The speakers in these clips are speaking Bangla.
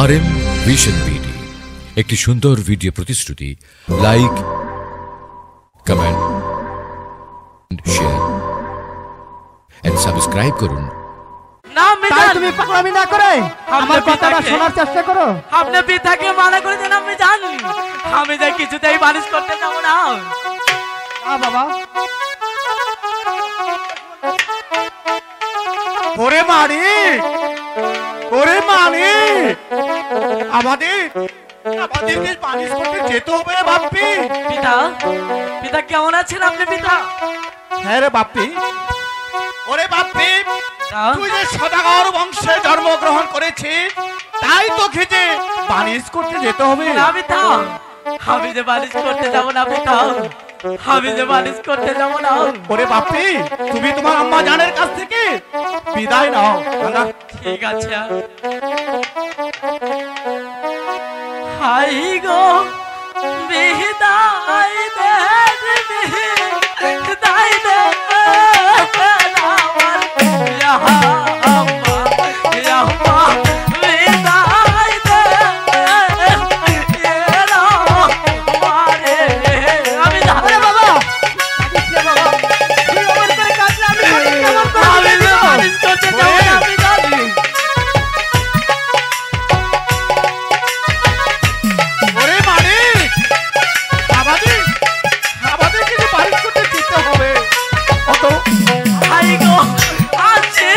RM ভিশন বিডি একটি সুন্দর ভিডিও প্রতিশ্রুতি। Like, comment, share and subscribe করুন। তুমি পাগলামি না করে আমার কথাটা শোনার চেষ্টা করো। আপনি পিতাকে মানা করে দেন, আমি জানি আমি যে কিছুতেই বালিশ করতে যাব না। বাবা ওরে মারি, ওরে মারি, আমাদেরকে বালিশ করতে যেতে হবে রে বাপ্পি। পিতা, পিতা কেমন আছেন আপনি পিতা? হ্যাঁ রে বাপ্পি। ওরে বাপ্পি, তুই যে সদাগর বংশে জন্মগ্রহণ করেছিস, তাই তোকে যে বালিশ করতে যেতে হবে। না পিতা, আমি যে বালিশ করতে যাব না পিতা, আমি যে বালিশ করতে যাব না। ওরে বাপ্পি, তুমি তোমার আম্মা জানের কাছ থেকে বিদায় নাও। ঠিক আছে। হাই গো বিদায় দে, বিদায় দে আমার আম্মা, আম্মা বিদায় দে। আমি জানি বাবা, তুই আমার করে কাজে আমি কেমন করে আমি যে বালিশ করতে যাব না, আমি জানি। ওরে মানিক, আমাদের কিছু বালিশ করতে যেতে হবে। অত হাই গো আছে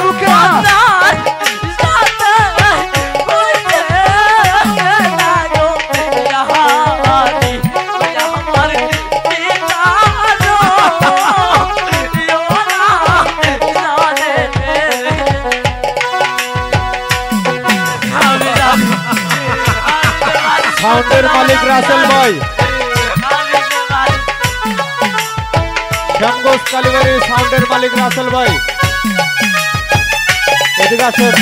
মোকে সাউন্ডের মালিক রাসেল ভাই, শ্যামগঞ্জ কালীবাড়ি সাউন্ডের মালিক রাসেল ভাই, এদিকে আসেন।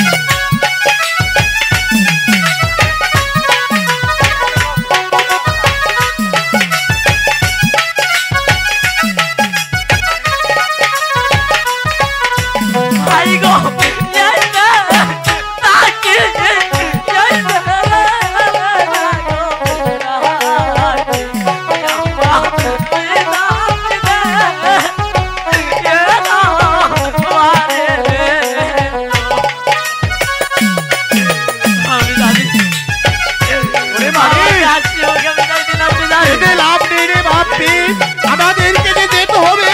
আমাদেরকে যে যেতে হবে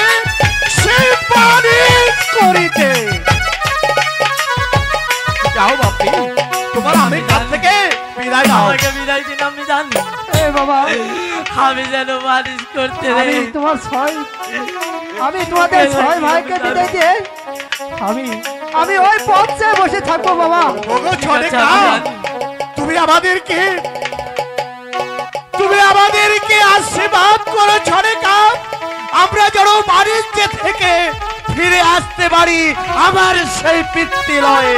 সেই বালিশ করিতে। যাও বাপ্পি, তোমার আমি কাছ থেকে বিদায় নাও। আমাকে বিদায় দিন, আমি জানি বাবা আমি যেন বালিশ করতে আমি তোমাদের 6 ভাইকে বিদায় দিয়ে আমি ওই পথে বসে থাকবো বাবা। ওগো ছনেকা, তুমি আমাদেরকে আশীর্বাদ করো ছনেকা, আমরা যেন বাণিজ্য থেকে ফিরে আসতে পারি আমার সেই পিতৃলয়ে।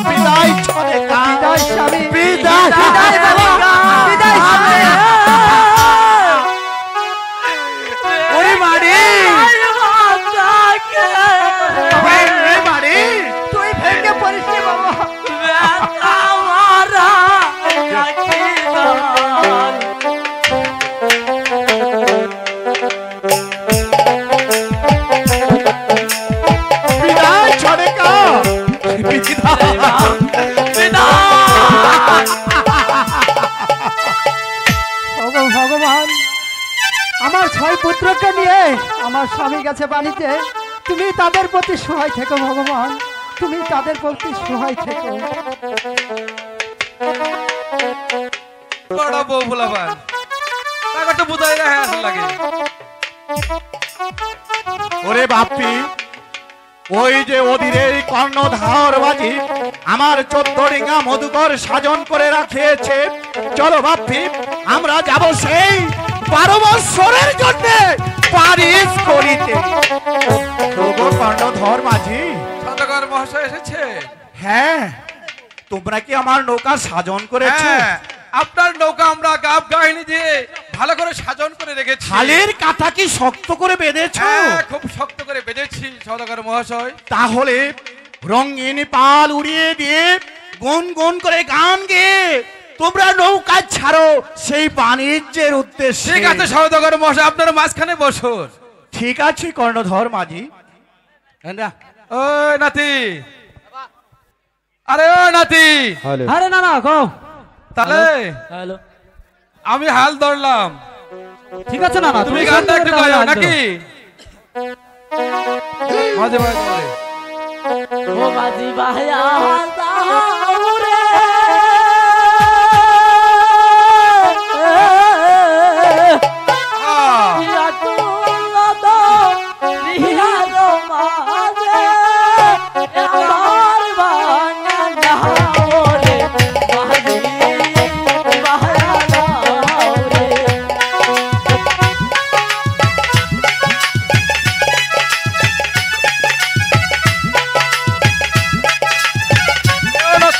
বিদায় ছনেকা, বিদায় স্বামী, বিদায়, বিদায় বাবা, বিদায় স্বামী। ওরে মারি, তুই ভেঙে পড়িস বাবা। পুত্রকে নিয়ে আমার স্বামী গেছে বাড়িতে, তুমি তাদের প্রতি সহায় থেকো ভগবান, তুমি তাদের প্রতি সহায় থেকো। বড় বউ ভোলাবান তাকে তো বুঝাই রাখা আসল লাগে। ওরে বাপ্পি, ওই যে অধীরের কর্ণধার বাজি আমার 14 ডিঙা মধুকর সাজন করে রাখিয়েছে। চলো বাপ্পি, আমরা যাব সেই 12 বৎসরের জন্য পারিস করিতে। তবু কর্ণধর মাঝি, সদাগর মহাশয় এসেছে। হ্যাঁ, তোমরা কি আমার নৌকা সাজন করেছো? হ্যাঁ, আপনার নৌকা আমরা গাব গাহিনী দিয়ে ভালো করে সাজন করে রেখেছি। খালের কাঁথা কি শক্ত করে বেঁধেছো? হ্যাঁ, খুব শক্ত করে বেঁধেছি সদাগর মহাশয়। তাহলে রঙিন পাল উড়িয়ে দিয়ে গুন গুন করে গান গেয়ে তোমরা নৌকা ছাড়ো সেই বাণিজ্যের উদ্দেশ্যে। ঠিক আছে সদাগর মহাশয়, আপনার মাঝখানে বসুন। ঠিক আছে কর্ণধর মাঝি। ও নাতি, আরে ও নাতি, হ্যালো আরে না না গো, তাহলে হ্যালো, আমি হাল ধরলাম, ঠিক আছে না না, তুমি গানটা একটু গাও নাকি? মাঝে মাঝে বলে ও মাঝি ভাইয়া যাও রে ইয়া তুলা দো রিয়া রো মাঝে আমার বাঙা যাও রে মাঝি ভাইয়া যাও রে। ও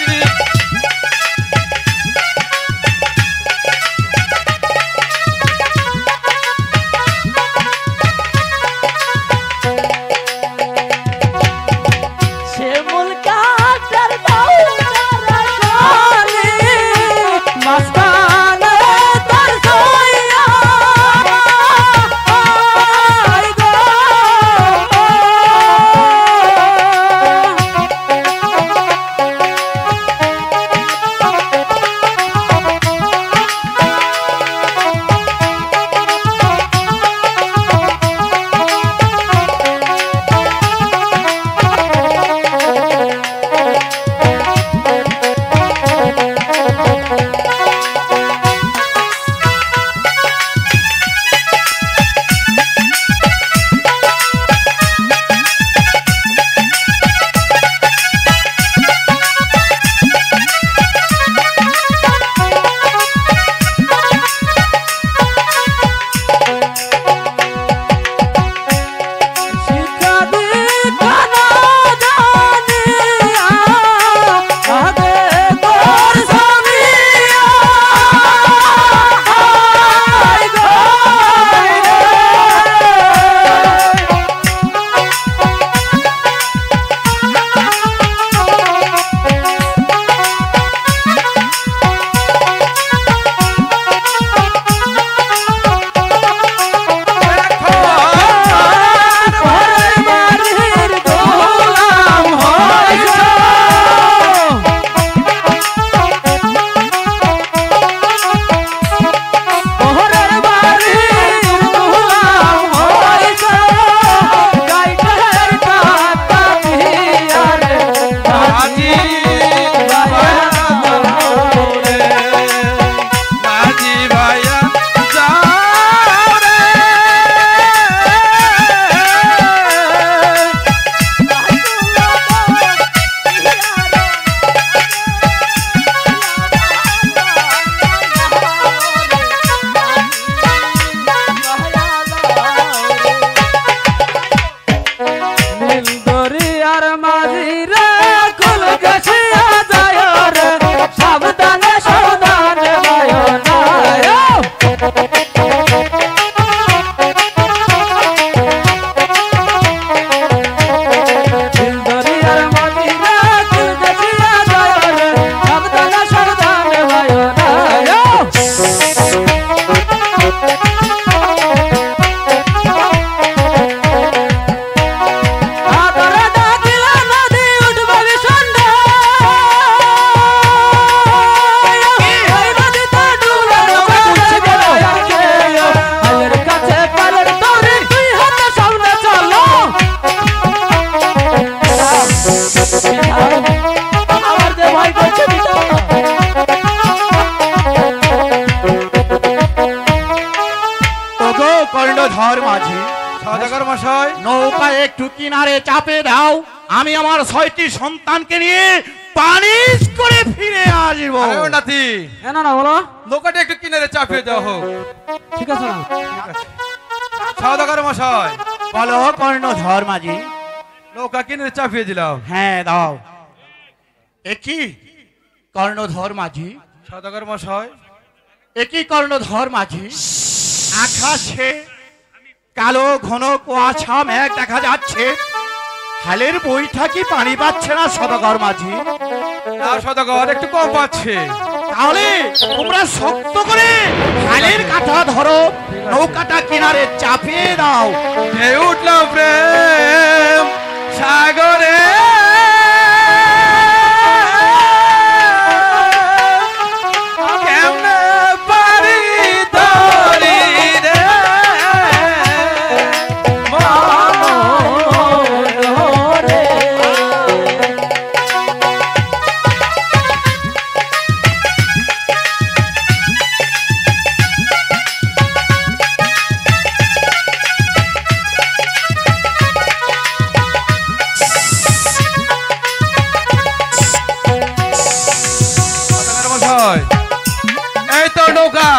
নৌকা একটু কিনারে চাপে দাও, আমি আমার 6টি সন্তানকে নিয়ে পানিশ করে ফিরে আসবো। আরে ও নাতি, না না বলো, নৌকাটা একটু কিনারে চাপিয়ে দেওয়া হোক। ঠিক আছে না? সওদাগর মশাই, বলো কর্ণধর মাঝি। নৌকা কিনারে চাপিয়ে দিলাম। হ্যাঁ দাও। একই কর্ণধর মাঝি, সওদাগর মশাই, একই কর্ণধর মাঝি, আকাশে কালো ঘন কুয়াশা মেঘ দেখা যাচ্ছে, খালের বইটা কি পানি পাচ্ছে না সদাগর মাঝি? না সওদাগর, একটু কম পাচ্ছে। তাহলে তোমরা শক্ত করে খালের কাঁটা ধরো, নৌকাটা কিনারে চাপিয়ে দাও। এই উঠলাম প্রেম সাগরে, কেমনে পারি ধরি রে মনোরে। সওদাগর মশাই, এই তো নৌকা।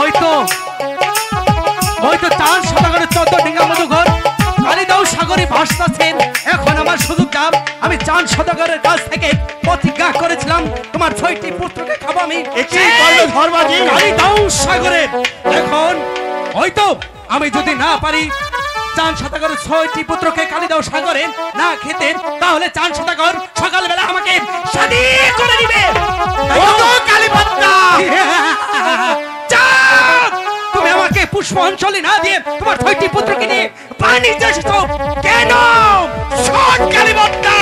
ওই তো চাঁদ সদাগরের 14 ডিঙ্গা মধুঘর কালিদাও সাগরে ভাসতেছেন। এখন আমার সুযোগ দাম। আমি চাঁদ সদাগরের কাছ থেকে প্রতিজ্ঞা করেছিলাম তোমার 6টি পুত্রকে খাবো আমি। একই কর্ণধর মাঝি, কালিদাও সাগরে এখন হয়তো আমি যদি না পারি চাঁদ সদাগরের 6টি পুত্রকে কালিদাও সাগরে না খেতে, তাহলে চাঁদ সদাগর সকালবেলা আমাকে শাদী করে দিবে। ও তো কালীপদ্মা! চাঁদ, তুমি আমাকে পুষ্পাঞ্জলি না দিয়ে তোমার 6টি পুত্রকে নিয়ে পানিতে এসেছো কেন? শোন কালীপদ্মা,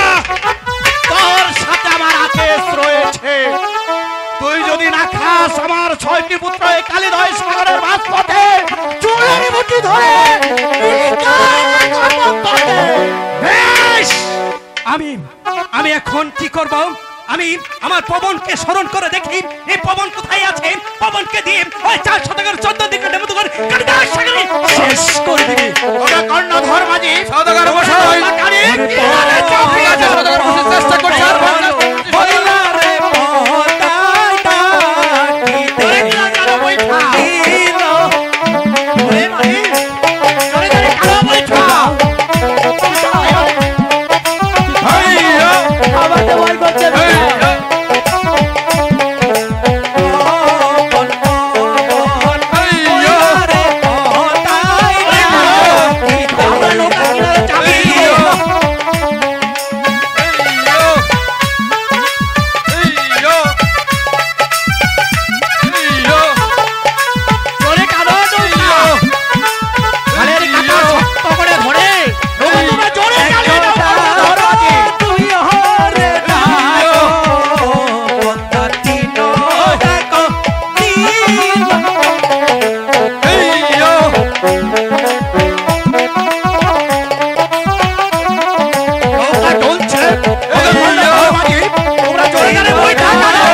তোর সাথে আমার আদেশ রয়েছে। তুই যদি না খাস, আমার 6টি পুত্র এই কালিদয় সাগরের মাঝপথে চুলের মুঠি ধরে বেশ, আমি এখন কি করব? আমি আমার পবনকে স্মরণ করে দেখি এই পবন কোথায় আছে। পবনকে দিয়ে ওই 4 শতকের 14 দিকে ডেমুদুগর কালিদাস সাগরে শেষ করে দিবি। ওটা কর্ণধর মাঝি, সওদাগর মশাই, ঠিক আছে সওদাগর মশাই, চেষ্টা করছি। আর বইলারে পতাই ডাকিতে কালো বৈঠা, দিল ওরে মাঝি, জোরে জোরে কালো বৈঠা। হাইয়া, আমাকে ভয় করছে না। হাইয়া। বইলারে পতাই ডাকিতে আমরা নৌকা কিনারে চাপিয়ে দিবো। জোরে কালো নৌকা, খালের কাঁটা শক্ত করে ধরে নৌকা তোমরা জোরে চালিয়ে দাও কর্ণধর মাঝি। তুই হরে ডাকো পদ্মাতিনো ডাকো দিল নৌকা চলছে, ওকে কর্ণধর মাঝি, তোমরা জোরে জোরে বৈঠা টানো।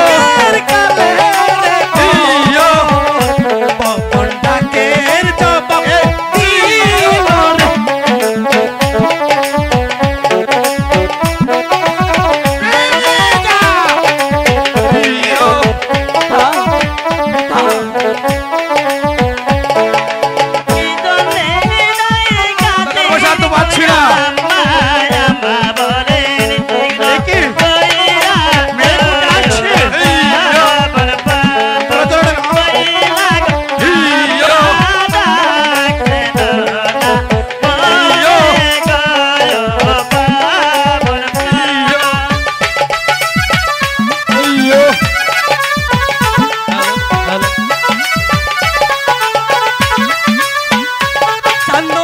পবন ডাকের জবাব দিল পয়সা তো পাচ্ছি না। দেখি, মেয়ে ডাকছে। তোরা জোরে নাও। চান্দ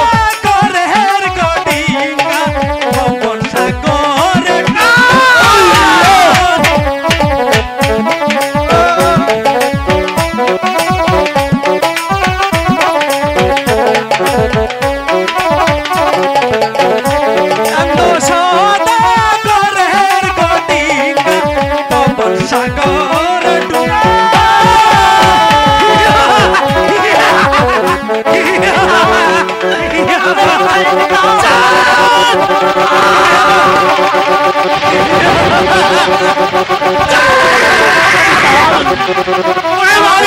সাগরের গডিঙ্গা পবন সাগর চান্দ সাগরের গডিঙ্গা পবন সাগর ডুবা এবার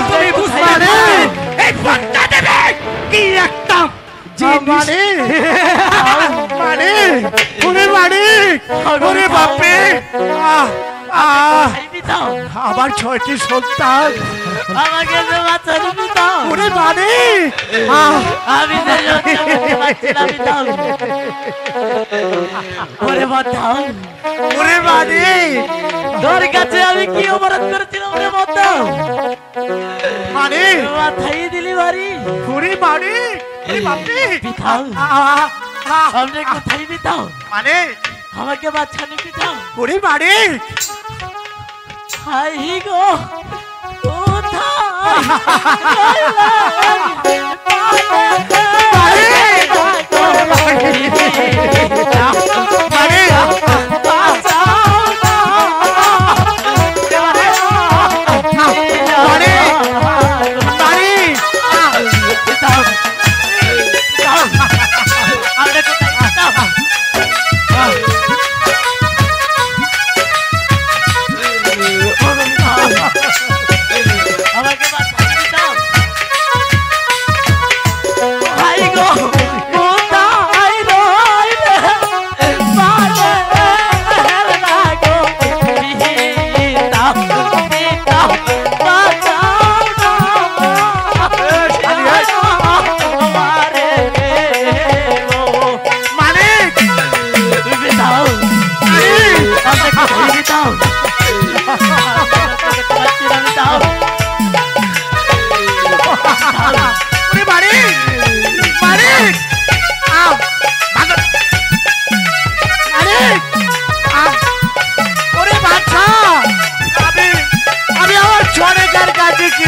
তুমি বুঝতে পারবে এই পদ্মা দেবে কি একটা আমার 6টি সন্তান আমাকে যে বাঁচানো পিতাম ওরে মানে আমি যে পিতাম ওরে বাঁচাও ওরে মানে তোর কাছে আমি কি অপরাধ করেছিলাম ওরে বাঁচাও মানে মাথায় দিলি বাড়ি ওরে মানে বাপরে পিতাম আমরা কোথায় পিতাম মানে আমাকে বাঁচানি পিতাম ওরে মানে হাই গো কোথায় আমি আমার ছোড়েকার কাছে কি